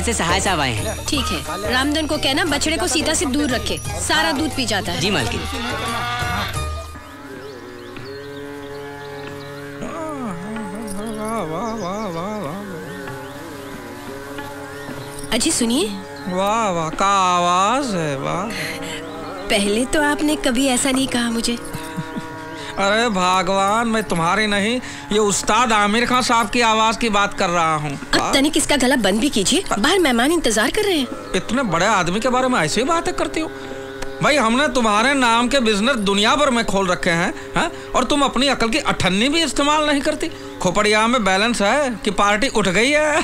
से सहाय साहब आए हैं। ठीक है, रामधन को कहना बछड़े को सीता से दूर रखे, सारा दूध पी जाता है। जी मालकिन। अजी सुनिए। वाह वाह, का आवाज है, वाह। पहले तो आपने कभी ऐसा नहीं कहा मुझे। अरे भगवान, मैं तुम्हारी नहीं, ये उस्ताद आमिर खान साहब की आवाज की बात कर रहा हूँ। अब तनिक इसका गला बंद भी कीजिए, बाहर मेहमान इंतजार कर रहे हैं। इतने बड़े आदमी के बारे में ऐसे ही बातें करती हो? भाई हमने तुम्हारे नाम के बिजनेस दुनिया भर में खोल रखे हैं, और तुम अपनी अकल की अठन्नी भी इस्तेमाल नहीं करती। खोपड़िया में बैलेंस है कि पार्टी उठ गई है?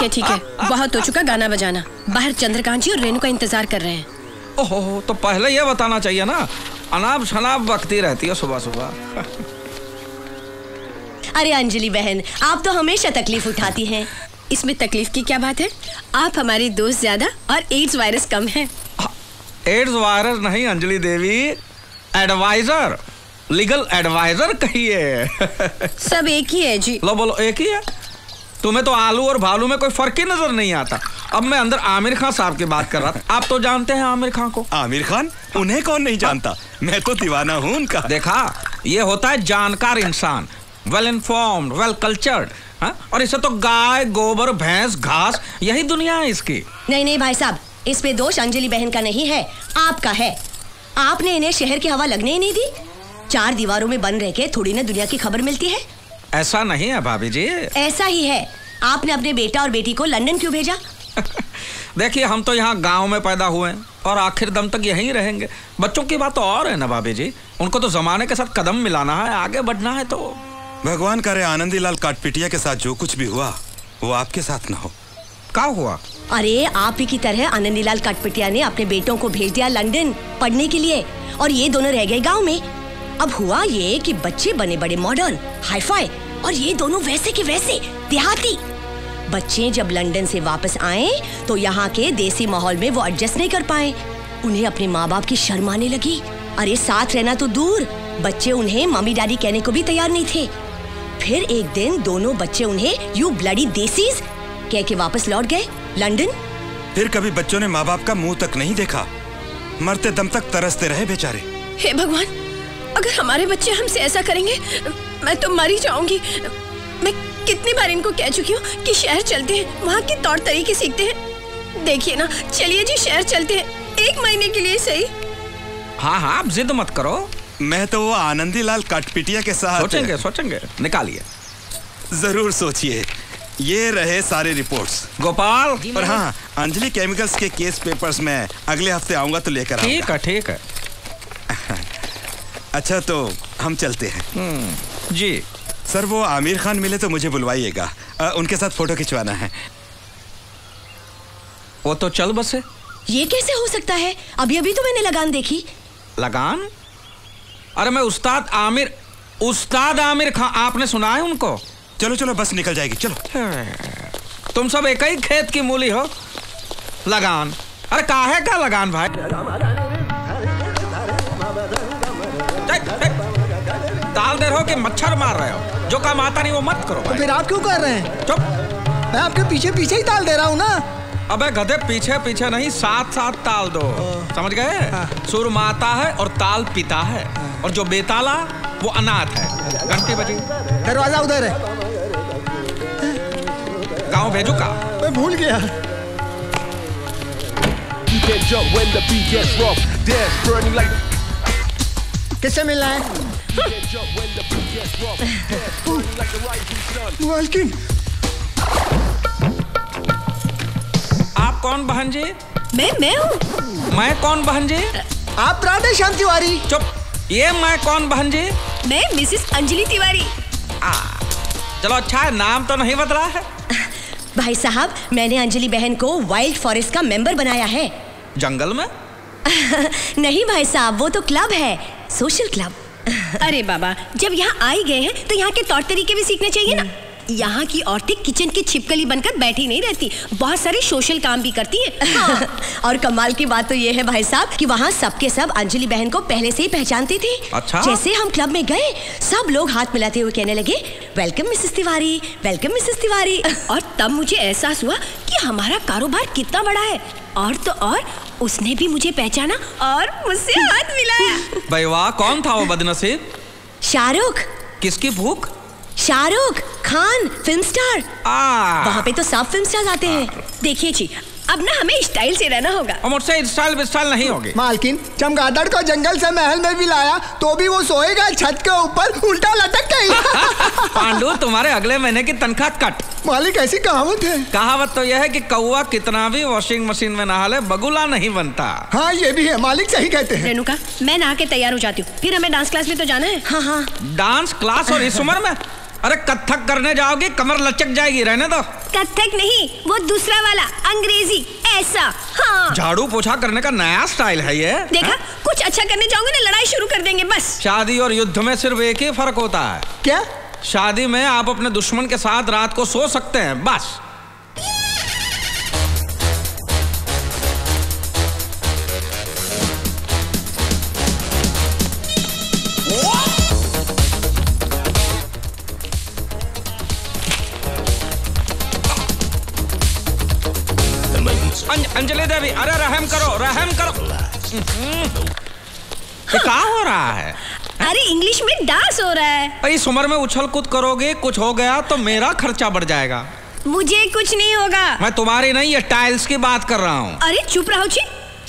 ठीक है, बहुत हो चुका गाना बजाना। बाहर चंद्रकांत जी और रेणु का इंतजार कर रहे हैं। ओहो, तो पहले ये बताना चाहिए ना, अनाप शनाप बकती रहती है सुबह सुबह। अरे अंजलि बहन, आप तो हमेशा तकलीफ उठाती हैं। इसमें तकलीफ की क्या बात है? आप हमारी दोस्त ज्यादा और एड्स वायरस कम है। एड्स वायरस नहीं अंजलि देवी, एडवाइजर, लीगल एडवाइजर कहिए। सब एक ही है जी। लो बोलो, एक ही है? तुम्हें तो आलू और भालू में कोई फर्क ही नजर नहीं आता। अब मैं अंदर आमिर खान साहब की बात कर रहा था। आप तो जानते हैं आमिर खान को। आमिर खान? उन्हें कौन नहीं जानता, मैं तो दीवाना हूँ उनका। देखा, ये होता है जानकार इंसान, वेल इन्फॉर्म्ड, वेल कल्चर्ड, और इसे तो गाय, गोबर, भैंस, घास, यही दुनिया है इसकी। नहीं भाई साहब, इसमें दोष अंजलि बहन का नहीं है, आपका है। आपने इन्हें शहर की हवा लगने ही नहीं दी। 4 दीवारों में बंद रह के थोड़ी ना दुनिया की खबर मिलती है। ऐसा नहीं है भाभी जी। ऐसा ही है। आपने अपने बेटा और बेटी को लंदन क्यों भेजा? देखिए, हम तो यहाँ गांव में पैदा हुए हैं और आखिर दम तक यहीं रहेंगे। बच्चों की बात तो और है ना भाभी जी, उनको तो जमाने के साथ कदम मिलाना है, आगे बढ़ना है। तो भगवान करे आनंदीलाल काटपिटिया के साथ जो कुछ भी हुआ वो आपके साथ ना हो। क्या हुआ? अरे आप ही की तरह आनंदीलाल काटपिटिया ने अपने बेटों को भेज दिया लंदन पढ़ने के लिए, और ये दोनों रह गए गाँव में। अब हुआ ये कि बच्चे बने बड़े मॉडर्न, हाईफाई, और ये दोनों वैसे के वैसे देहाती। बच्चे जब लंदन से वापस आए तो यहाँ के देसी माहौल में वो एडजस्ट नहीं कर पाए। उन्हें अपने माँ बाप की शर्म आने लगी। अरे साथ रहना तो दूर, बच्चे उन्हें मम्मी डैडी कहने को भी तैयार नहीं थे। फिर एक दिन दोनों बच्चे उन्हें यू ब्लडी देसीज कह के वापस लौट गए लंदन। फिर कभी बच्चों ने माँ बाप का मुंह तक नहीं देखा, मरते दम तक तरसते रहे बेचारे। हे भगवान, अगर हमारे बच्चे हमसे ऐसा करेंगे मैं तो मर ही जाऊंगी। मैं कितनी बार इनको कह चुकी हूँ कि शहर चलते हैं, वहाँ के तौर तरीके सीखते हैं। देखिए ना, चलिए जी शहर चलते हैं, 1 महीने के लिए सही। हाँ, आप जिद मत करो। मैं तो वो आनंदीलाल काटपिटिया के साथ सोचेंगे, निकालिए। जरूर सोचिए। ये रहे सारे रिपोर्ट्स। गोपाल। और हाँ, अंजलि केमिकल्स के केस पेपर्स में अगले हफ्ते आऊंगा तो लेकर आऊंगा। ठीक है। अच्छा, तो हम चलते हैं। जी सर, वो आमिर खान मिले तो मुझे बुलवाइएगा, उनके साथ फोटो खिंचवाना है। वो तो चल बसे। ये कैसे हो सकता है? अभी तो मैंने लगान देखी। लगान? अरे मैं उस्ताद आमिर खान, आपने सुना है उनको? चलो बस निकल जाएगी, चलो। तुम सब एक ही खेत की मूली हो। लगान? अरे काहे का लगान भाई? ताल दे रहे हो कि मच्छर मार रहे हो? जो काम आता नहीं वो मत करो। तो फिर आप क्यों कर रहे हैं? चुप। मैं आपके पीछे पीछे ही ताल दे रहा हूँ ना। अबे गधे, पीछे पीछे नहीं, साथ साथ ताल दो। समझ गए? सुर माता है और ताल पिता है, और जो बेताला वो अनाथ है। घंटी बजी। दरवाजा उधर है। गाँव भेजू का? मैं भूल गया। किससे मिलना है? मालकिन। आप कौन बहन जी? मैं हूँ। मैं कौन बहन जी? आप राधे श्याम तिवारी। चुप। ये मैं कौन बहन जी? मैं मिसेस अंजलि तिवारी। चलो अच्छा है, नाम तो नहीं बदला है। भाई साहब, मैंने अंजलि बहन को वाइल्ड फॉरेस्ट का मेंबर बनाया है। जंगल में? नहीं भाई साहब, वो तो क्लब है, सोशल क्लब। अरे बाबा, जब यहाँ आ ही गए हैं तो यहाँ के तौर तरीके भी सीखने चाहिए ना। यहाँ की औरतें किचन की छिपकली बनकर बैठी नहीं रहती, बहुत सारे सोशल काम भी करती हैं। हाँ। और कमाल की बात तो ये है भाई साहब कि वहाँ सबके सब अंजलि बहन को पहले से ही पहचानते थे। अच्छा? जैसे हम क्लब में गए, सब लोग हाथ मिलाते हुए कहने लगे, welcome Mrs Tiwari, welcome Mrs Tiwari. और तब मुझे एहसास हुआ कि हमारा कारोबार कितना बड़ा है। और तो और उसने भी मुझे पहचाना और मुझसे हाथ मिलाया। भाई वाह, कौन था वो बदनसीब? शाहरुख। किसकी भूख? Shahrukh Khan, film star. वहाँ पे तो सब फिल्म स्टार आते हैं। देखिए जी, अब ना हमें स्टाइल से रहना होगा। और मुझसे स्टाइल नहीं होगी। मालकिन, चमगादड़ को जंगल से महल में भी लाया तो भी वो सोएगा छत के ऊपर उल्टा लटक गई। पांडु, तुम्हारे अगले महीने की तनख्वाह कट। मालिक, ऐसी कहावत है। कहावत तो यह है कि कौवा कितना भी वॉशिंग मशीन में नहा ले, बगुला नहीं बनता। हाँ, ये भी है, मालिक सही कहते हैं। रेणुका, मैं नहा के तैयार हो जाती हूँ, फिर हमें डांस क्लास में तो जाना है। हाँ हाँ। डांस क्लास और इस उम्र में? अरे कथक करने जाओगी, कमर लचक जाएगी, रहने दो। कथक नहीं, वो दूसरा वाला, अंग्रेजी, ऐसा। हाँ। झाड़ू पोछा करने का नया स्टाइल है ये। देखा, कुछ अच्छा करने जाओगे ना, लड़ाई शुरू कर देंगे बस। शादी और युद्ध में सिर्फ एक ही फर्क होता है। क्या? शादी में आप अपने दुश्मन के साथ रात को सो सकते हैं, बस। अंजलि देवी, अरे रहम करो, रहम करो। ये क्या हो रहा है? अरे इंग्लिश में डांस हो रहा है। इस उम्र में उछल कूद करोगे, कुछ हो गया तो मेरा खर्चा बढ़ जाएगा। मुझे कुछ नहीं होगा। मैं तुम्हारी नहीं, ये टाइल्स की बात कर रहा हूँ। अरे चुप रहो जी,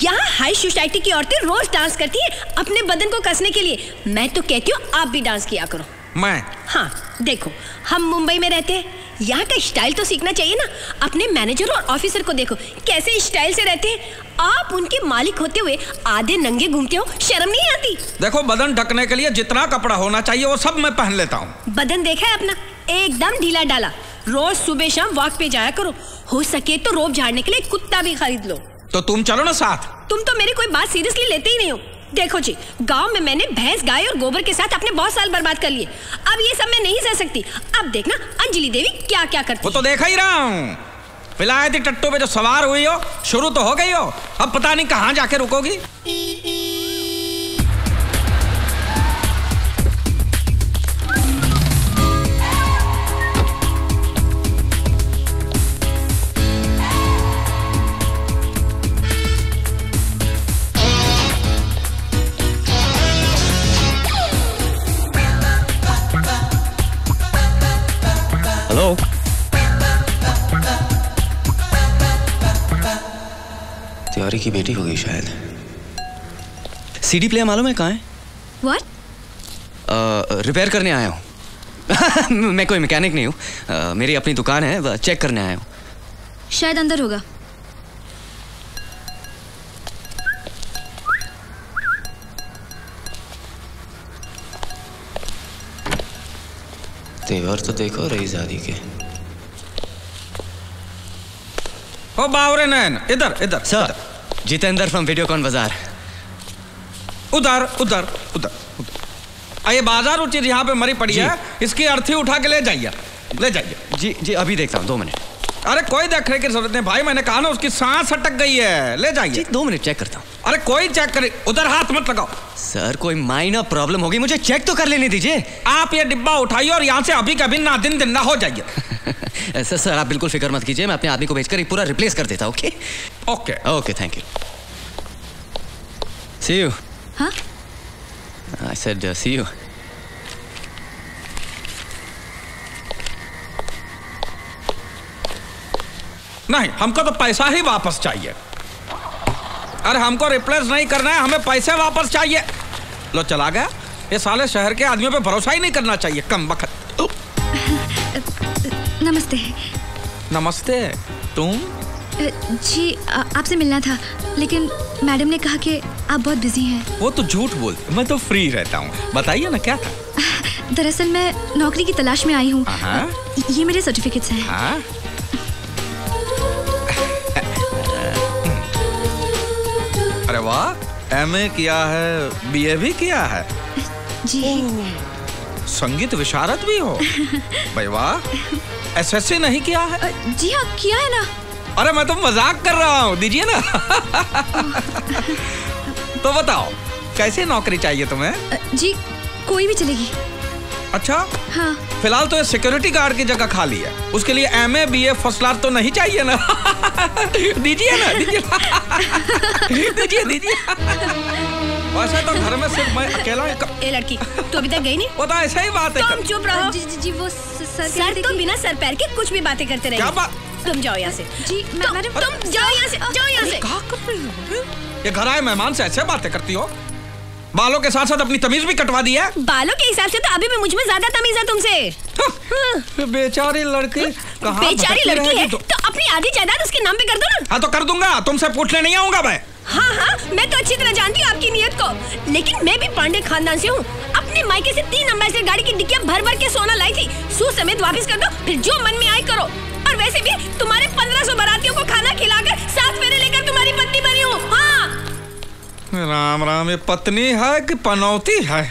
यहाँ हाई सोसाइटी की औरतें रोज डांस करती हैं अपने बदन को कसने के लिए। मैं तो कहती हूँ आप भी डांस किया करो। मैं? हाँ देखो, हम मुंबई में रहते हैं, यहाँ का स्टाइल तो सीखना चाहिए ना। अपने मैनेजर और ऑफिसर को देखो कैसे स्टाइल से रहते हैं। आप उनके मालिक होते हुए आधे नंगे घूमते हो, शर्म नहीं आती? देखो, बदन ढकने के लिए जितना कपड़ा होना चाहिए वो सब मैं पहन लेता हूँ। बदन देखा है अपना, एकदम ढीला डाला। रोज सुबह शाम वॉक पे जाया करो, हो सके तो रोब झाड़ने के लिए कुत्ता भी खरीद लो। तो तुम चलो ना साथ। तुम तो मेरी कोई बात सीरियसली लेते ही नहीं हो। देखो जी, गांव में मैंने भैंस, गाय और गोबर के साथ अपने बहुत साल बर्बाद कर लिए। अब ये सब मैं नहीं सह सकती। अब देखना अंजलि देवी क्या क्या करती। वो तो देखा ही रहा हूँ। विलायती टट्टू पे जो सवार हुई हो, शुरू तो हो गई हो, अब पता नहीं कहाँ जाके रुकोगी। हेलो, तिवारी की बेटी होगी शायद। सीडी प्लेयर मालूम है कहाँ है? What? रिपेयर करने आया हूँ। मैं कोई मैकेनिक नहीं हूँ, मेरी अपनी दुकान है, चेक करने आया हूँ। शायद अंदर होगा। तेवर तो देखो रईजादी के। ओ बावरे नैन, इधर इधर। सर, जितेंद्र फ्रॉम वीडियोकॉन बाजार। उधर उधर उधर। ये बाजार उचित यहाँ पे मरी पड़ी है, इसकी अर्थी उठा के ले जाइए, ले जाइए। जी जी, अभी देखता हूँ, 2 मिनट। अरे कोई देखने की जरूरत नहीं भाई, मैंने कहा ना उसकी सांस अटक गई है, ले जाइए। 2 मिनट चेक करता हूँ। अरे कोई चेक करे, उधर हाथ मत लगाओ। सर, कोई माइनर प्रॉब्लम होगी, मुझे चेक तो कर लेने दीजिए। आप ये डिब्बा उठाइए और यहाँ से अभी कभी ना दिन ना हो जाइए। सर, आप बिल्कुल फिक्र मत कीजिए, मैं अपने आदमी को भेजकर पूरा रिप्लेस कर देता हूँ। Okay okay okay, thank you. See you. हाँ? I said see you. नहीं, हमको तो पैसा ही वापस चाहिए। अरे हमको रिप्लेस नहीं करना है, हमें पैसे वापस चाहिए। लो चला गया। ये साले शहर के आदमियों पे भरोसा ही नहीं करना चाहिए, कम बखत। नमस्ते। नमस्ते। तुम? जी आपसे मिलना था, लेकिन मैडम ने कहा कि आप बहुत बिजी हैं। वो तो झूठ बोलते, मैं तो फ्री रहता हूँ। बताइए ना क्या था? दरअसल मैं नौकरी की तलाश में आई हूँ। ये मेरे सर्टिफिकेट्स हैं। हाँ? अरे वाह, एमए किया है, बीए भी किया है। जी। संगीत विशारद भी हो? भाई वाह, एसएससी नहीं किया है? जी हाँ किया है ना। अरे मैं तो मजाक कर रहा हूँ, दीजिए ना। तो बताओ कैसी नौकरी चाहिए तुम्हें? जी कोई भी चलेगी। अच्छा हाँ। फिलहाल तो ये सिक्योरिटी गार्ड की जगह खाली है, उसके लिए MA BA फर्स्ट क्लास तो नहीं चाहिए ना? दीजिए ना, दीजिए दीजिए। वैसे तो घर में सिर्फ मैं अकेला ए लड़की, तू अभी तक गई नहीं? वो तो ऐसा ही बात है। तुम चुप रहो। जी वो सर तो बिना सर पैर के कुछ भी बातें करते रहेंगे। क्या बात? तुम जाओ यहाँ से। जी मैडम तुम जाओ यहाँ से, जाओ यहाँ से। क्या कर रही हो? ये घर आए मेहमान से ऐसे बातें करती हो? बालों के साथ साथ अपनी तमीज भी कटवा दी है। बालों के हिसाब से तो अभी भी मुझ में ज्यादा तमीज है तुमसे। बेचारी लड़की कहाँ बेचारी लड़की है तो अपनी आधी जायदाद उसके नाम पे कर दो ना। हाँ तो कर दूंगा, तुमसे पूछने नहीं आऊंगा मैं। हाँ हाँ मैं तो अच्छी तरह जानती हूँ आपकी नीयत को, लेकिन मैं भी पांडे खानदान से हूँ। अपने मायके से 3 एम्बेसडर गाड़ी की डिक्कियाँ भर भर के सोना लाई थी, सूद समेत वापस कर दो, फिर जो मन में आए करो। और वैसे भी तुम्हारे 1500 बारातियों को खाना खिलाकर 7 फेरे लेकर तुम्हारी पत्नी बनी हूँ। हाँ राम राम, ये पत्नी है कि पनौती है?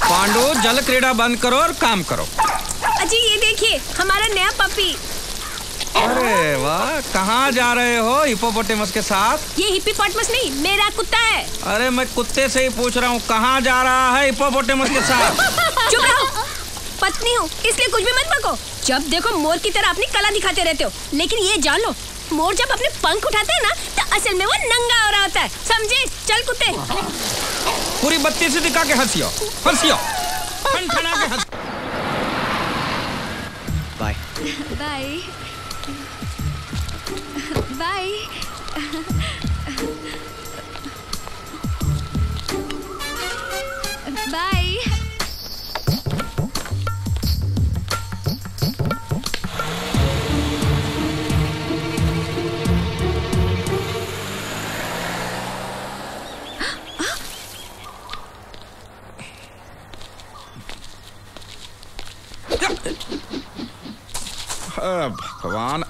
पांडु जल क्रीड़ा बंद करो और काम करो। अजी ये देखिए हमारा नया पपी। अरे वाह, कहाँ जा रहे हो हिप्पोपोटेमस के साथ? ये हिप्पोपोटेमस नहीं, मेरा कुत्ता है। अरे मैं कुत्ते से ही पूछ रहा हूँ, कहाँ जा रहा है हिप्पोपोटेमस के साथ? चुप रहो, पत्नी हूँ इसलिए कुछ भी मत बको। जब देखो मोर की तरह अपनी कला दिखाते रहते हो, लेकिन ये जान लो मोर जब अपने पंख उठाते हैं ना तो असल में वो नंगा हो रहा होता है, समझे? चल कुत्ते। पूरी बत्ती से दिखा के हंसियो, हंसियो, ठन-ठना के हंस। Bye bye bye. बाय। भगवान,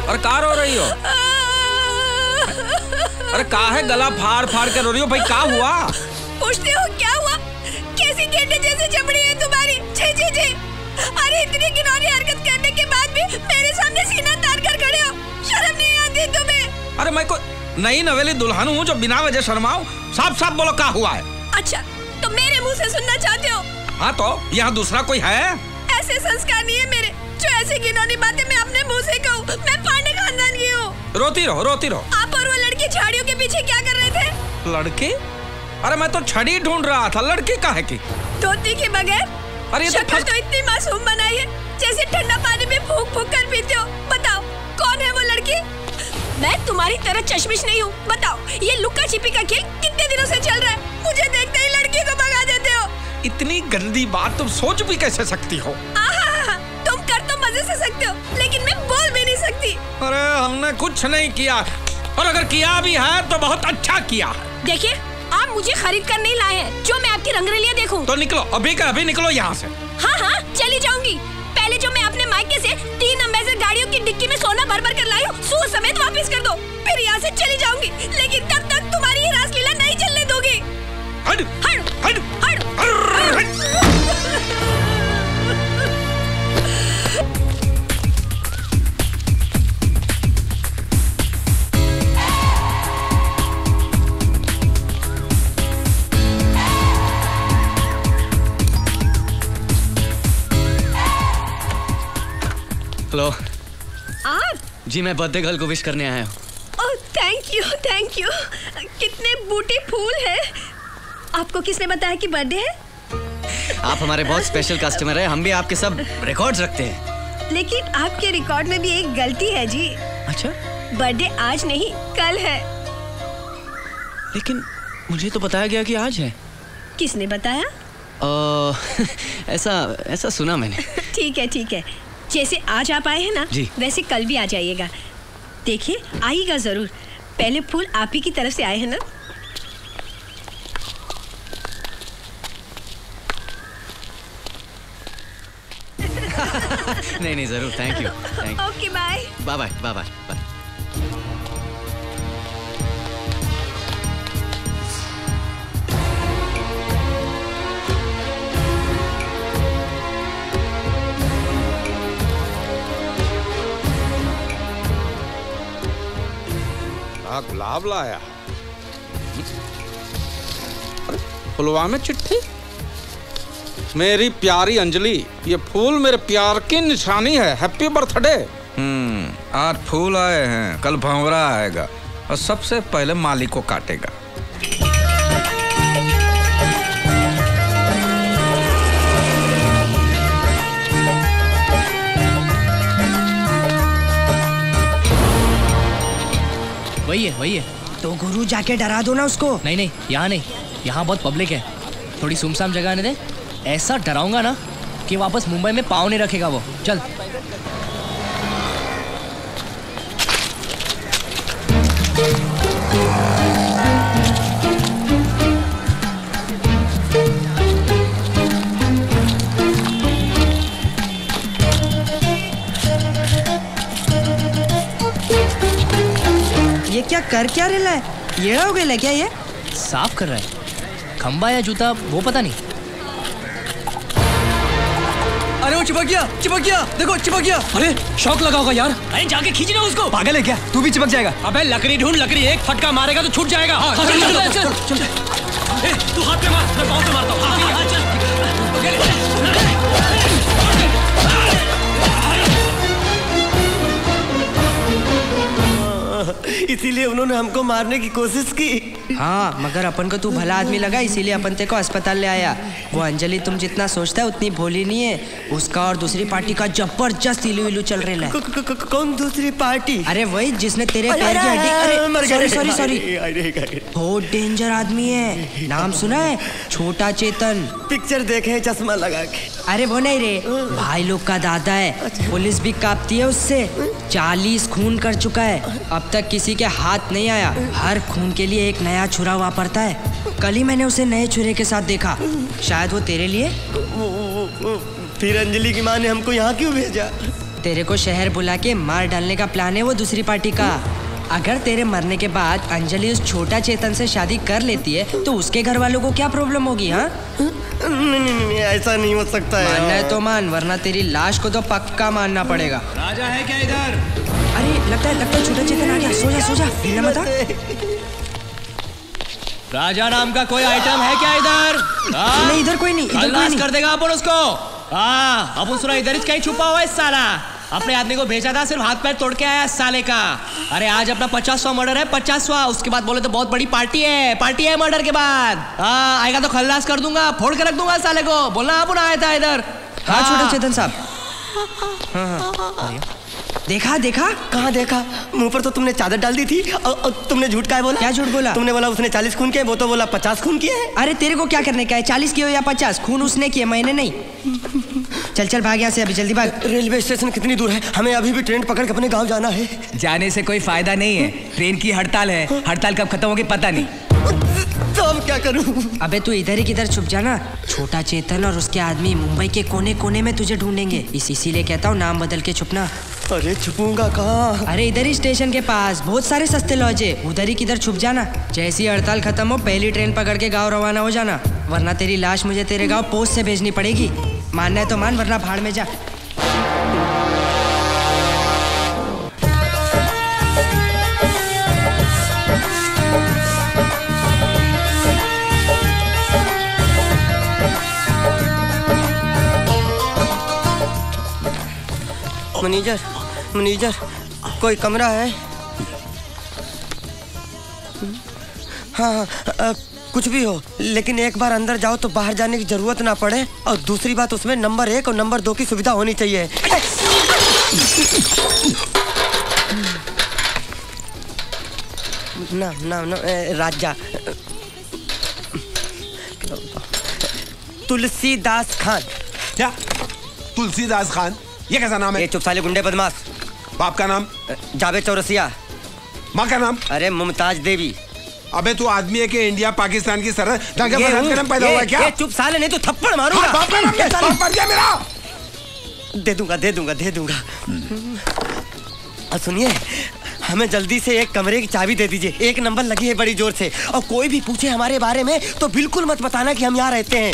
और कहाँ रो रही हो? अरे कहाँ है गला फाड़ फाड़ के रो रही हो? भाई क्या हुआ? पूछते हो क्या हुआ? कैसी गेंडे जैसी चमड़ी है तुम्हारी। छी छी छी। अरे इतनी घिनौनी हरकत करने के बाद भी मेरे सामने सीना तान कर खड़े हो, शर्म नहीं आती तुम्हें? अरे मैं कोई नई नवेली दुल्हन हूँ जो बिना वजह शर्माऊं? साफ साफ बोलो क्या हुआ है? अच्छा तो मेरे मुंह से सुनना चाहते हो? हाँ तो यहाँ दूसरा कोई है? ऐसे संस्कार नहीं है मेरे जो ऐसी घिनौनी बातें मैं अपने मुंह से कहूँ। मैं पांडे खानदान की हूँ। रोती रहो, रोती रहो। आप और वो लड़की झाड़ियों के पीछे क्या कर रहे थे? लड़की? अरे मैं तो छड़ी ढूंढ रहा था, लड़की काहे की? धोती के बगैर? अरे शक्ल तो इतनी मासूम बनाई है जैसे ठंडा पानी में फूंक फूंक कर पीते हो। बताओ कौन है वो लड़की? मैं तुम्हारी तरह चश्मिश नहीं हूँ। बताओ ये लुक्का छिपी का खेल कितने दिनों से चल रहा है? मुझे देखते ही लड़की को भगा देते हो। इतनी गंदी बात तुम सोच भी कैसे सकती हो? तुम कर तो मजे से सकते हो, लेकिन मैं बोल भी नहीं सकती। अरे हमने कुछ नहीं किया, और अगर किया भी है तो बहुत अच्छा किया। देखिए आप मुझे खरीद कर नहीं लाए हैं जो मैं आपकी रंगरेलियां देखूं। तो निकलो, अभी का अभी निकलो यहाँ से। हाँ हाँ चली जाऊंगी। पहले जो मैं अपने मायके से 3 एम्बेसडर गाड़ियों की डिक्की में सोना भर भर कर लाई हूँ, सूद समेत वापस कर दो, फिर यहाँ से चली जाऊंगी। हेलो आप? जी, मैं बर्थडे गर्ल को विश करने आया हूँ। Oh thank you. कितने बूटे फूल हैं। आपको किसने बताया कि बर्थडे है? आप हमारे बहुत स्पेशल कस्टमर हैं। हम भी आपके सब रिकॉर्ड्स रखते हैं। लेकिन आपके रिकॉर्ड में भी एक गलती है जी। अच्छा? बर्थडे आज नहीं कल है। लेकिन मुझे तो बताया गया कि आज है। किसने बताया? ऐसा सुना मैंने। ठीक है। जैसे आज आप आए हैं ना, वैसे कल भी आ जाइएगा। देखिए आइएगा जरूर। पहले फूल आप ही की तरफ से आए हैं ना। नहीं जरूर। Thank you. Okay bye bye. गुलाब लाया। फुलवा में चिट्ठी। मेरी प्यारी अंजलि, ये फूल मेरे प्यार की निशानी है। Happy birthday. आज फूल आए हैं, कल भंवरा आएगा और सबसे पहले माली को काटेगा। वही है। तो गुरु जाके डरा दो ना उसको। नहीं, यहाँ नहीं। यहाँ बहुत पब्लिक है, थोड़ी सुमसाम जगह आने दे। ऐसा डराऊंगा ना कि वापस मुंबई में पाँव नहीं रखेगा वो। चल। ये क्या कर क्या रहा है? ये हो गया क्या? ये साफ कर रहा है। खंबा या जूता वो पता नहीं। अरे वो चिपक गया। देखो चिपक गया। अरे शौक लगा होगा यार। अरे जाके खींचना उसको। पागल है क्या? तू भी चिपक जाएगा। अबे लकड़ी ढूंढ। लकड़ी एक फटका मारेगा तो छूट जाएगा। चल। तू हाथ पे मार, मैं पाँव पे मारता हूँ। इसीलिए उन्होंने हमको मारने की कोशिश की। हाँ, मगर अपन को तू भला आदमी लगा, इसीलिए अपन तेरे को अस्पताल ले आया। वो अंजलि तुम जितना सोचता है उतनी भोली नहीं है। उसका और दूसरी पार्टी का जबरदस्त इलू चल रहा है। कौन दूसरी पार्टी? अरे वही जिसने तेरे पैर की हड्डी। सॉरी। बहुत डेंजर आदमी है। नाम सुना है? छोटा चेतन। पिक्चर देखे चश्मा लगा के। अरे वो नहीं रे, भाई लोग का दादा है। पुलिस भी कांपती है उससे। 40 खून कर चुका है। अब तक किसी के हाथ नहीं आया। हर खून के लिए एक नया छुरा वापरता है। कल ही मैंने उसे नए छुरे के साथ देखा। शायद वो तेरे लिए। फिर अंजलि की माँ ने हमको यहाँ क्यों भेजा? तेरे को शहर बुला के मार डालने का प्लान है वो दूसरी पार्टी का। अगर तेरे मरने के बाद अंजलि उस छोटा चेतन से शादी कर लेती है तो उसके घर वालों को क्या प्रॉब्लम होगी? हाँ नहीं, ऐसा नहीं हो सकता है। मानना है तो मान, वरना तेरी लाश को तो पक्का मानना पड़ेगा। राजा है क्या इधर? अरे लगता है छोटा चेतन आ गया। सो जा हिलना मत। राजा नाम का कोई आइटम है क्या इधर? नहीं, इधर कोई नहीं। खल्लास कर देगा अपन उसको। हाँ, अपन सुना इधर कहीं छुपा हुआ है साला। अपने आदमी को भेजा था, सिर्फ हाथ पैर तोड़ के आया साले का। अरे आज अपना 50वां मर्डर है। 50वां। उसके बाद बोले तो बहुत बड़ी पार्टी है मर्डर के बाद। हाँ, आएगा तो खल्लास कर दूंगा, फोड़ के रख दूंगा साले को। बोलना आप आया था इधर। हाँ छोटा चेतन साहब। देखा? कहाँ देखा? मुंह पर तो तुमने चादर डाल दी थी। और तुमने झूठ का बोला? क्या झूठ बोला? तुमने बोला उसने 40 खून किए, वो तो बोला 50 खून किए हैं। अरे तेरे को क्या करने का है? 40 किए या 50? खून उसने किए, मैंने नहीं। चल भाग यहाँ से, अभी जल्दी भाग। रेलवे स्टेशन कितनी दूर है? हमें अभी भी ट्रेन पकड़ के अपने गाँव जाना है। जाने से कोई फायदा नहीं है। ट्रेन की हड़ताल है। हड़ताल कब खत्म होगी पता नहीं। तो अब क्या करूं? अबे तू इधर ही किधर छुप जाना। छोटा चेतन और उसके आदमी मुंबई के कोने कोने में तुझे ढूंढेंगे। इसीलिए कहता हूँ नाम बदल के छुपना। अरे छुपूंगा कहाँ? अरे इधर ही स्टेशन के पास बहुत सारे सस्ते लॉज है, उधर ही किधर छुप जाना। जैसी हड़ताल खत्म हो पहली ट्रेन पकड़ के गाँव रवाना हो जाना, वरना तेरी लाश मुझे तेरे गाँव पोस्ट से भेजनी पड़ेगी। मानना है तो मान, वरना भाड़ में जा। मैनेजर कोई कमरा है? हाँ, कुछ भी हो, लेकिन एक बार अंदर जाओ तो बाहर जाने की जरूरत ना पड़े, और दूसरी बात उसमें नंबर 1 और नंबर 2 की सुविधा होनी चाहिए। ना ना ना राजा तुलसीदास खान। क्या? तुलसीदास खान? ये कैसा नाम है? ये चुप साले गुंडे बदमाश। बाप का नाम? जावेद चौरसिया। माँ का नाम? अरे मुमताज देवी। अबे तू आदमी है कि इंडिया पाकिस्तान की सरहद दंगे फसाद का नाम पैदा हुआ है क्या? ये चुप साले, नहीं तो थप्पड़ मारूंगा। बाप का नाम क्या? बाप पड़ गया मेरा। दे दूंगा। सुनिए, हमें जल्दी से एक कमरे की चाबी दे दीजिए। 1 नंबर लगी है बड़ी जोर से, और कोई भी पूछे हमारे बारे में तो बिल्कुल मत बताना कि हम यहाँ रहते हैं।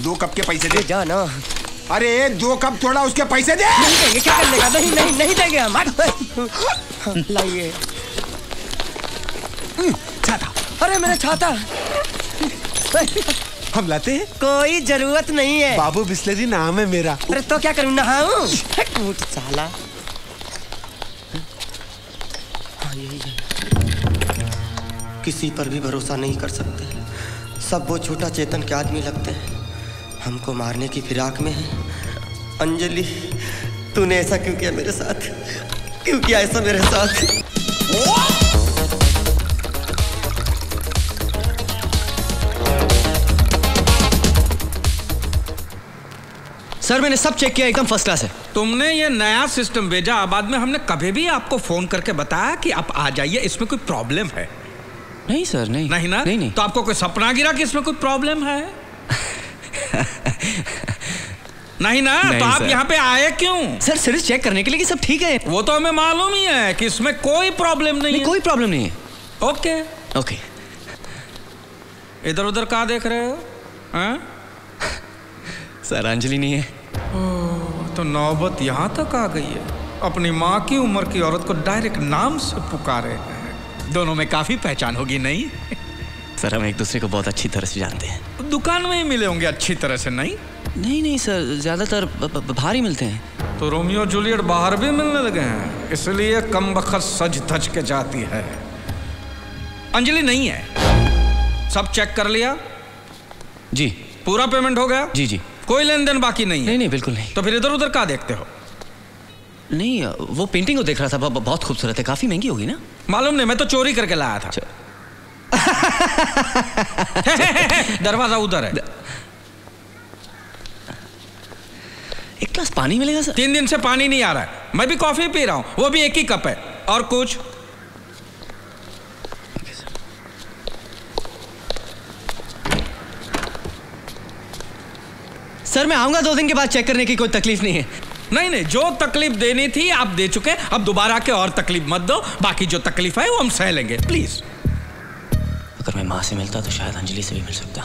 2 कप के पैसे दे। जा ना। अरे 2 कप थोड़ा, उसके पैसे दे। नहीं देंगे, क्या कर लेगा? नहीं देंगे हम। लाइए छाता। अरे मेरा छाता। हम लाते हैं। कोई जरूरत नहीं है। बाबू बिस्लेरी नाम है मेरा। अरे तो क्या करूँ, नहाऊं? साला। किसी पर भी भरोसा नहीं कर सकते, सब वो छोटा चेतन के आदमी लगते हैं। हमको मारने की फिराक में है। अंजलि, तूने ऐसा क्यों किया मेरे साथ? क्यों किया ऐसा मेरे साथ? सर मैंने सब चेक किया, एकदम फर्स्ट क्लास है। तुमने ये नया सिस्टम भेजा, बाद में हमने कभी भी आपको फोन करके बताया कि आप आ जाइए, इसमें कोई प्रॉब्लम है? नहीं सर, नहीं ना? नहीं। तो आपको कोई सपना गिरा कि इसमें कोई प्रॉब्लम है? नहीं ना? तो आप यहाँ पे आए क्यों? सर सिर्फ चेक करने के लिए कि सब ठीक है। वो तो हमें मालूम ही है कि इसमें कोई प्रॉब्लम नहीं है। कोई प्रॉब्लम नहीं है। ओके। इधर उधर कहाँ देख रहे हो? सर अंजलि नहीं है। तो नौबत यहाँ तक आ गई है। अपनी माँ की उम्र की औरत को डायरेक्ट नाम से पुकारे हैं। दोनों में काफी पहचान होगी, नहीं? सर हम एक दूसरे को बहुत अच्छी तरह से जानते हैं। दुकान में ही मिले होंगे अच्छी तरह से, नहीं? नहीं सर, ज्यादातर बाहर ही मिलते हैं। तो रोमियो जूलियट बाहर भी मिलने लगे हैं, इसलिए कम बखत सज धज के जाती है। अंजलि नहीं है। सब चेक कर लिया? जी। पूरा पेमेंट हो गया? जी। कोई लेन देन बाकी नहीं है? नहीं बिल्कुल नहीं। तो फिर इधर उधर क्या देखते हो? नहीं, वो पेंटिंग को देख रहा था, बहुत खूबसूरत है। काफी महंगी होगी ना? मालूम नहीं, मैं तो चोरी करके लाया था। दरवाजा उधर है। एक ग्लास पानी मिलेगा सर? 3 दिन से पानी नहीं आ रहा है। मैं भी कॉफी पी रहा हूँ, वो भी 1 ही कप है। और कुछ? सर मैं आऊंगा 2 दिन के बाद चेक करने की, कोई तकलीफ नहीं है। नहीं, जो तकलीफ देनी थी आप दे चुके, अब दोबारा के और तकलीफ मत दो। बाकी जो तकलीफ है वो हम सह लेंगे, प्लीज। अगर मैं माँ से मिलता तो शायद अंजलि से भी मिल सकता।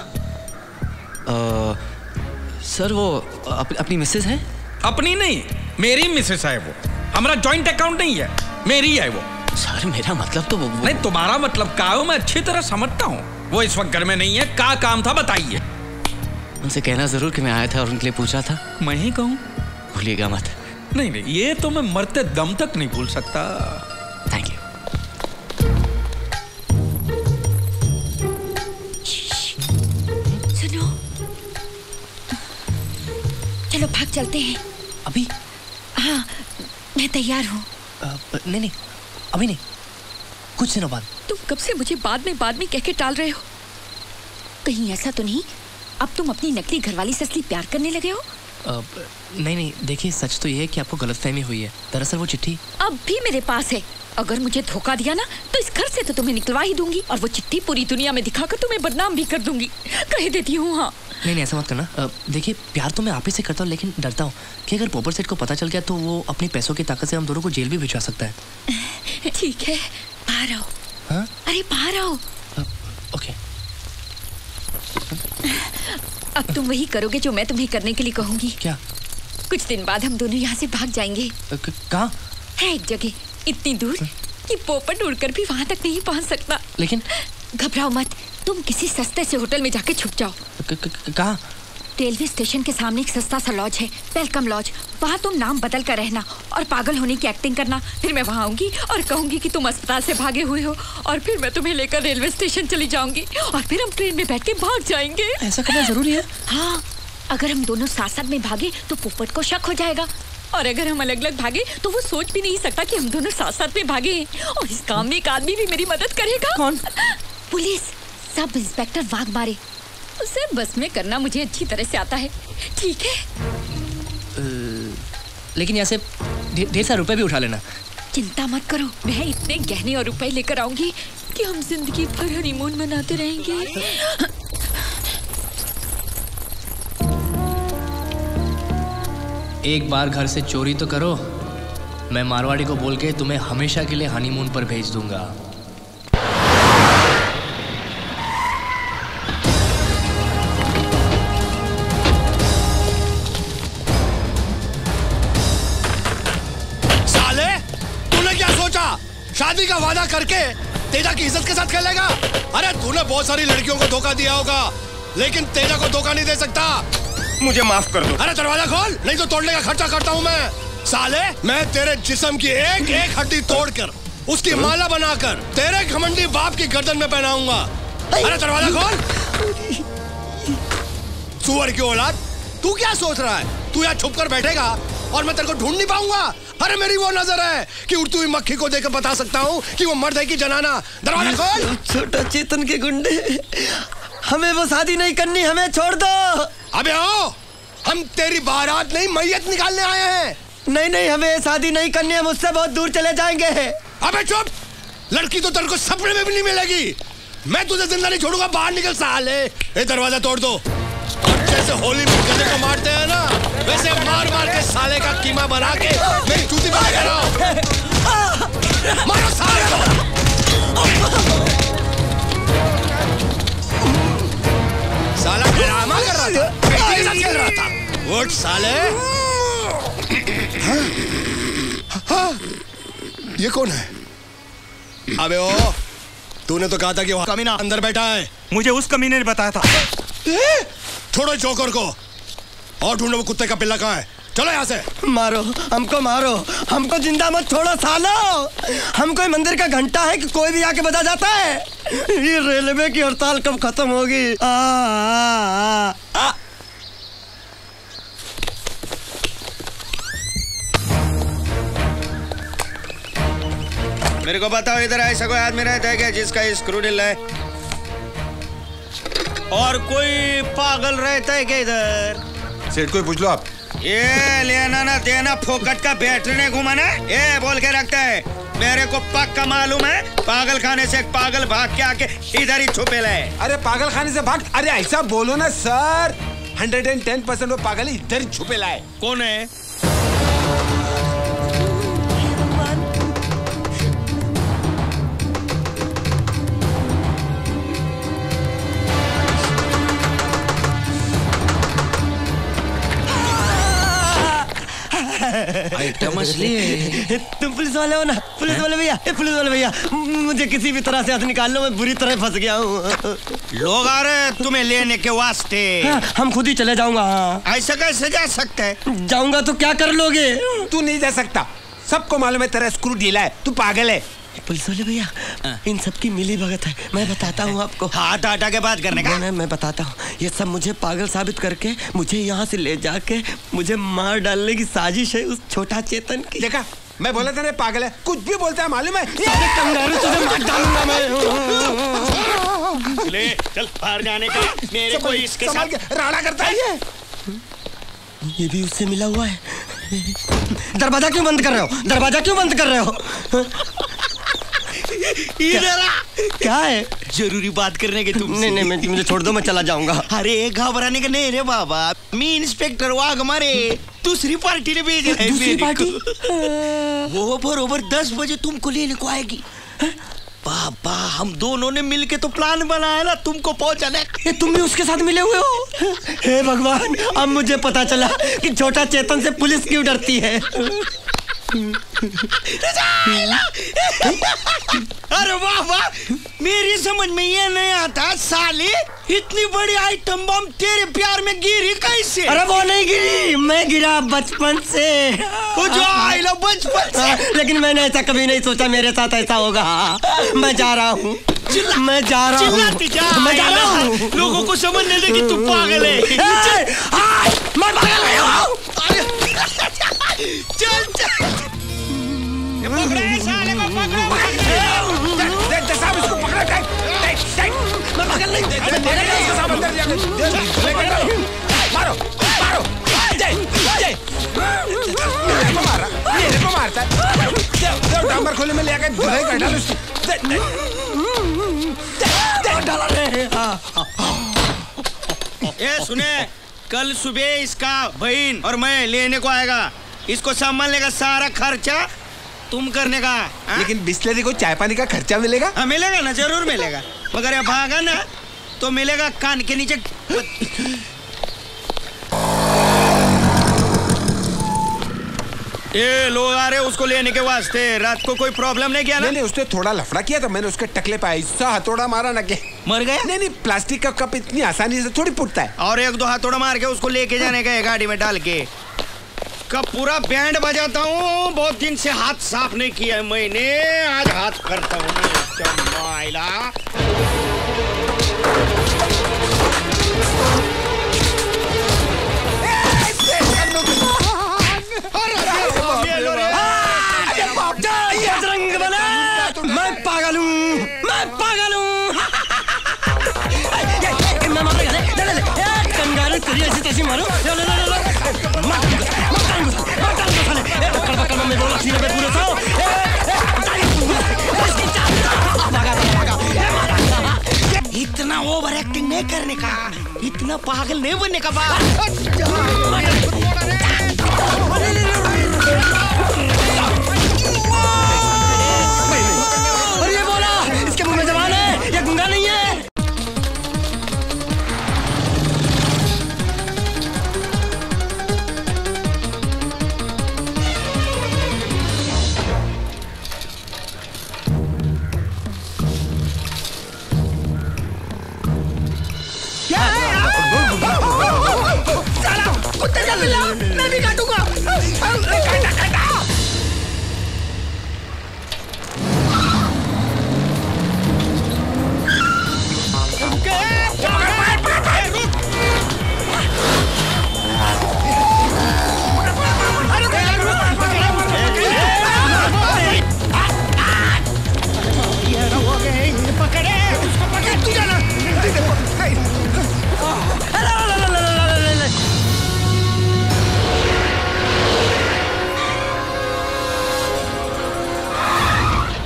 सर वो अपनी मिसेज है? अपनी नहीं, मेरी मिसेज है वो। हमारा जॉइंट अकाउंट नहीं है, मेरी है वो। सर मेरा मतलब तो वो नहीं, तुम्हारा मतलब क्या हो मैं अच्छी तरह समझता हूँ। वो इस वक्त घर में नहीं है। क्या काम था बताइए? उनसे कहना जरूर कि मैं आया था और उनके लिए पूछा था। मैं ही कहूँ? भूलिएगा मत। नहीं, ये तो मैं मरते दम तक नहीं भूल सकता। Thank you. सुनो, चलो भाग चलते हैं। अभी? हाँ, मैं तैयार हूँ। नहीं, अभी नहीं, कुछ दिनों बाद। तुम कब से मुझे बाद में कह के टाल रहे हो? कहीं ऐसा तो नहीं अब तुम अपनी नकली घरवाली से असली प्यार करने लगे हो? नहीं, देखिए सच तो ये है कि आपको गलतफहमी हुई है। दरअसल वो चिट्ठी अब भी मेरे पास है। अगर मुझे धोखा दिया ना तो इस घर से तो तुम्हें निकलवा ही दूंगी, और वो चिट्ठी पूरी दुनिया में दिखाकर तुम्हें बदनाम भी कर दूंगी। कह देती हूँ। हाँ नहीं, ऐसा मत करना। देखिए प्यार तो मैं आप ही से करता हूँ, लेकिन डरता हूँ कि अगर पोपर सेठ को पता चल गया तो वो अपने पैसों की ताकत से हम दोनों को जेल भी भिजवा सकता है। ठीक है, बाहर आओ। हाँ? अरे बाहर आओ। ओके। अब तुम वही करोगे जो मैं तुम्हें करने के लिए कहूंगी। क्या? कुछ दिन बाद हम दोनों यहाँ से भाग जाएंगे। कहाँ? है एक जगह इतनी दूर कि पोपट उड़कर भी वहाँ तक नहीं पहुँच सकता। लेकिन घबराओ मत, तुम किसी सस्ते से होटल में जाके छुप जाओ। कहाँ? रेलवे स्टेशन के सामने एक सस्ता सा लॉज है, वेलकम लॉज। वहाँ तुम नाम बदल कर रहना और पागल होने की एक्टिंग करना। फिर मैं वहाँ आऊंगी और कहूंगी कि तुम अस्पताल से भागे हुए हो, और फिर मैं तुम्हें लेकर रेलवे स्टेशन चली जाऊंगी और फिर हम ट्रेन में बैठ के भाग जाएंगे। ऐसा करना जरूरी है? हाँ, अगर हम दोनों साथ साथ में भागे तो पोपट को शक हो जाएगा, और अगर हम अलग अलग भागे तो वो सोच भी नहीं सकता कि हम दोनों साथ साथ में भागे। और इस काम में एक आदमी भी मेरी मदद करेगा। कौन? Police, sub inspector Waghmare. उसे बस में करना मुझे अच्छी तरह से आता है, ठीक है? लेकिन यहाँ से ढेर सारे रुपए भी उठा लेना। चिंता मत करो, मैं इतने गहने और रुपए लेकर आऊंगी कि हम जिंदगी भर हनीमून मनाते रहेंगे। एक बार घर से चोरी तो करो, मैं मारवाड़ी को बोल के तुम्हें हमेशा के लिए हनीमून पर भेज दूंगा। साले, तूने क्या सोचा? शादी का वादा करके तेजा की इज्जत के साथ खेलेगा? अरे तूने बहुत सारी लड़कियों को धोखा दिया होगा, लेकिन तेजा को धोखा नहीं दे सकता। मुझे माफ कर दो। अरे दरवाजा खोल, नहीं तो तोड़ने का खर्चा करता हूँ मैं। साले, मैं तेरे जिस्म की एक एक हड्डी तोड़कर उसकी माला बनाकर तेरे घमंडी बाप की गर्दन में पहनाऊंगा। अरे दरवाजा खोल। सुअर की औलाद, तू क्या सोच रहा है? तू यहाँ छुप कर बैठेगा और मैं तेरे को ढूंढ नहीं पाऊंगा? अरे मेरी वो नजर है कि उड़ती हुई मक्खी को देखकर बता सकता हूँ कि वो मर्द है कि जनाना। दरवाजा खोल। छोटा चेतन के गुंडे, हमें वो शादी नहीं करनी, हमें छोड़ दो। अबे आओ, हम तेरी बारात नहीं मैयत निकालने आए हैं। नहीं नहीं, हमें शादी नहीं करनी, हम उससे बहुत दूर चले जाएंगे। अबे चुप, लड़की तो तेरे को सपने में भी नहीं मिलेगी। मैं तुझे जिंदा नहीं छोड़ूंगा, बाहर निकल साले। ये दरवाजा तोड़ दो, और जैसे होली में गधे को मारते हैं ना, वैसे मार मार के साले का कीमा बना के मेरी जूती बना के रहो। मारो साले को। साला ड्रामा कर रहा था, बेटी के साथ खेल रहा था। उठ साले। हाँ, ये कौन है? अबे ओ, तूने तो कहा था कि वो कमीना अंदर बैठा है। मुझे उस कमीने ने बताया था। छोड़ो जोकर को और ढूंढो वो कुत्ते का पिल्ला कहाँ है। चलो यहाँ से। मारो हमको, मारो हमको, जिंदा मत छोड़ो सालो। हम कोई मंदिर का घंटा है कि कोई भी आके बजा जाता है? ये रेलवे की हड़ताल कब खत्म होगी? मेरे को बताओ, इधर ऐसा कोई आदमी रहता है क्या जिसका स्क्रू ढीला है? और कोई पागल रहता है क्या इधर? सेठ को पूछ लो आप। ये लेना ना देना फोकट का बैटरी घुमाना, ये बोल के रखता है। मेरे को पक्का मालूम है, पागल खाने से एक पागल भाग के आके इधर ही छुपे लाए। अरे पागल खाने से भाग? अरे ऐसा बोलो ना सर, 110% वो पागल इधर ही छुपे लाए। कौन है? आइटम असली है। तुम पुलिस वाले हो ना? पुलिस वाले भैया, पुलिस वाले भैया, मुझे किसी भी तरह से हाथ निकाल लो, मैं बुरी तरह फंस गया हूँ। लोग आ रहे हैं तुम्हें लेने के वास्ते। हम खुद ही चले जाऊंगा। ऐसा कैसे जा सकते है? जाऊंगा तो क्या कर लोगे? तू नहीं जा सकता, सबको मालूम है तेरा स्क्रू ढीला है, तू पागल है। पुलिस वाले भैया, इन सब की मिली भगत है, मैं बताता हूँ आपको। हाथ हटा के बात करने का? मैं बताता हूँ, ये सब मुझे पागल साबित करके मुझे यहाँ से ले जाके मुझे मार डालने की साजिश है उस छोटा चेतन की। देखा, मैं बोला था ना पागल है, कुछ भी बोलता है मालूम है। तुझे मार डालूंगा मैं। ले चल बाहर जाने का, मेरे को इसके साथ राड़ा करता है ये भी उससे मिला हुआ है। दरवाजा क्यों बंद कर रहे हो? दरवाजा क्यों बंद कर रहे हो? क्या है? जरूरी बात करने के तुम? नहीं नहीं, मुझे छोड़ दो, मैं चला जाऊंगा। अरे घबराने का नहीं रे बाबा, मी इंस्पेक्टर वाघ हमारे दूसरी पार्टी ने भेजा है। दूसरी पार्टी? वो बरोबर 10 बजे तुमको लेने को आएगी। बाबा, हम दोनों ने मिलके तो प्लान बनाया ना तुमको पहुंचाने। तुम भी उसके साथ मिले हुए हो? हे भगवान, अब मुझे पता चला कि छोटा चेतन से पुलिस क्यों डरती है। अरे वाह वाह, मेरी समझ में ये नहीं आता साले, इतनी बड़ी आइटम बम तेरे प्यार में गिरी कैसे? अरे वो नहीं गिरी, मैं गिरा बचपन से। वो जो आई लो बचपन से। लेकिन मैंने ऐसा कभी नहीं सोचा मेरे साथ ऐसा होगा। मैं जा रहा हूँ, मैं जा रहा हूँ, मैं जा रहा हूँ। लोगों को समझने दे कि तू पागल है। मैं पागल नहीं हूँ। चल चल, पकड़े साले को, पकड़ो। साहब इसको पकड़ा, मैं पागल नहीं, मारो मारो, मेरे को मारता है। डांबर खोले में ले आकर धुलाई कर डाल उसकी। ये सुने, कल सुबह इसका बहन और मैं लेने को आएगा। इसको संभालने का सारा खर्चा तुम करने का। लेकिन बिस्लरी को चाय पानी का खर्चा मिलेगा? हाँ मिलेगा ना, जरूर मिलेगा। मगर ये भागा ना तो मिलेगा कान के नीचे। ये लोग आ रहे उसको लेने के वास्ते। रात को कोई प्रॉब्लम नहीं किया ना? नहीं, उसने थोड़ा लफड़ा किया था, मैंने उसके टकले पे ऐसा हथौड़ा मारा ना कि मर गया। नहीं, प्लास्टिक का कप इतनी आसानी से थोड़ी फूटता है। और एक दो हथौड़ा मार के उसको लेके जाने का है गाड़ी में डाल के। कब पूरा बैंड बजाता हूँ। बहुत दिन से हाथ साफ नहीं किया है मैंने, आज हाथ करता हूँ। मैं पागल हूँ, मैं पागल हूँ। मैं मार कंगारू तेरी ऐसी तैसी मारो। इतना ओवर एक्टिंग नहीं करने का, इतना पागल नहीं बनने का बात। और ये बोला, इसके मुंह में जबान है, ये गुंगा नहीं है। कुत्ते का पिल्ला, मैं भी काटूंगा।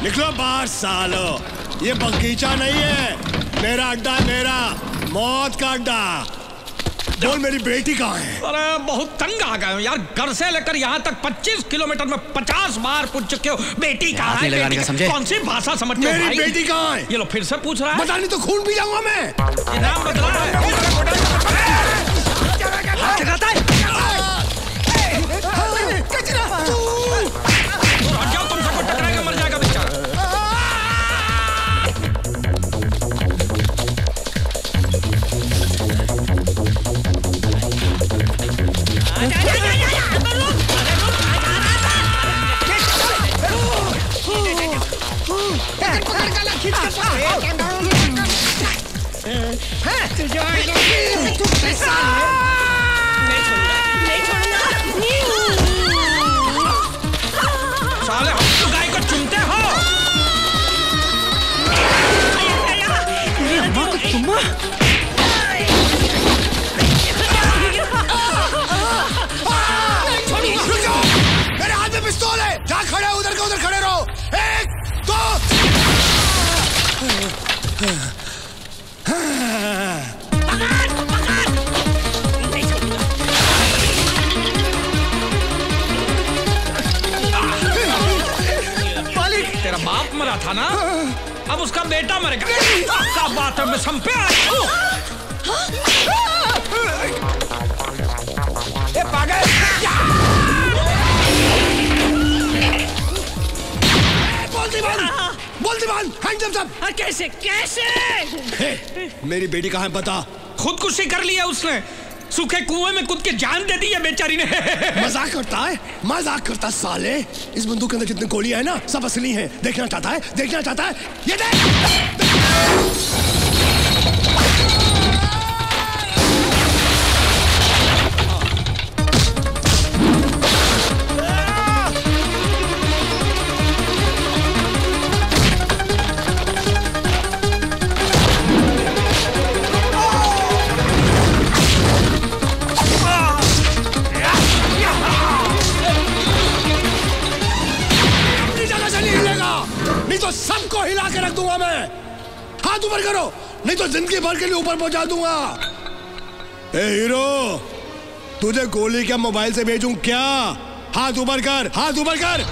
निकलो बाहर सालो, ये बगीचा नहीं है, मेरा अड्डा, मेरा मौत का अड्डा। बोल मेरी बेटी कहाँ है? अरे बहुत तंग आ गए हो यार, घर से लेकर यहाँ तक 25 किलोमीटर में 50 बार पूछ चुके हो बेटी कहाँ है, बेटी समझे? कौन सी भाषा समझते हो भाई? मेरी बेटी कहाँ है? ये लो फिर से पूछ रहा है। बता नहीं तो खून पी जाऊंगा मैं। नाम बदला तुमसे टकराएगा, मर जाएगा बेचारा। साले हम गाय को चुनते हो। चुम्मा मेरे हाथ में पिस्तौल है, जहाँ खड़े हो उधर का उधर खड़े रहो। एक दो। मालिक तेरा बाप मरा था ना, अब उसका बेटा मरेगा। क्या बात है, मैं संपे आया हूँ। पागल बोल दीवान, हैंडसम सब। कैसे कैसे? मेरी बेटी कहाँ है बता। खुदकुशी कर लिया उसने, सूखे कुएं में कूद के जान दे दी है बेचारी ने। मजाक करता है, मजाक करता साले। इस बंदूक के अंदर जितनी गोलियां है ना सब असली हैं। देखना चाहता है, देखना चाहता है, ये देख। नहीं तो सबको हिला के रख दूंगा मैं। हाथ ऊपर करो, नहीं तो जिंदगी भर के लिए ऊपर पहुंचा दूंगा। ए हीरो, तुझे गोली क्या मोबाइल से भेजूं क्या? हाथ ऊपर कर, हाथ ऊपर कर।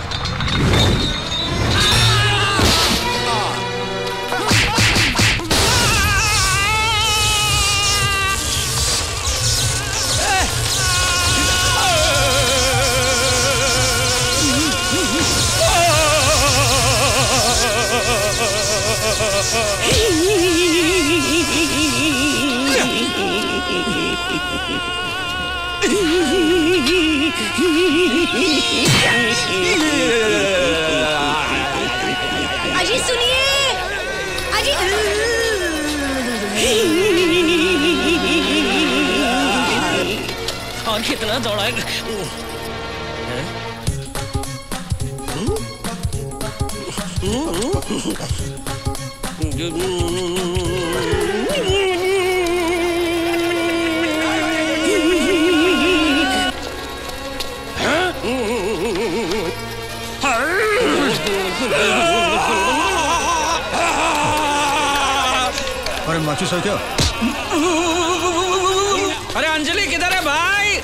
अजी सुनिए, अजी और कितना दौड़ाएगा? अरे माचिस है क्या? अरे अंजलि किधर है भाई?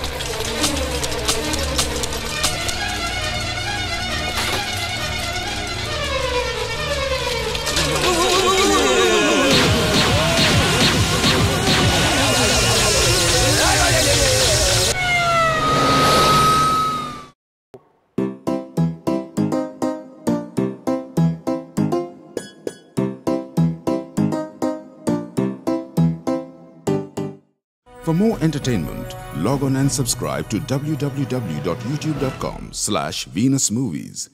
For more entertainment, log on and subscribe to www.youtube.com/VenusMovies.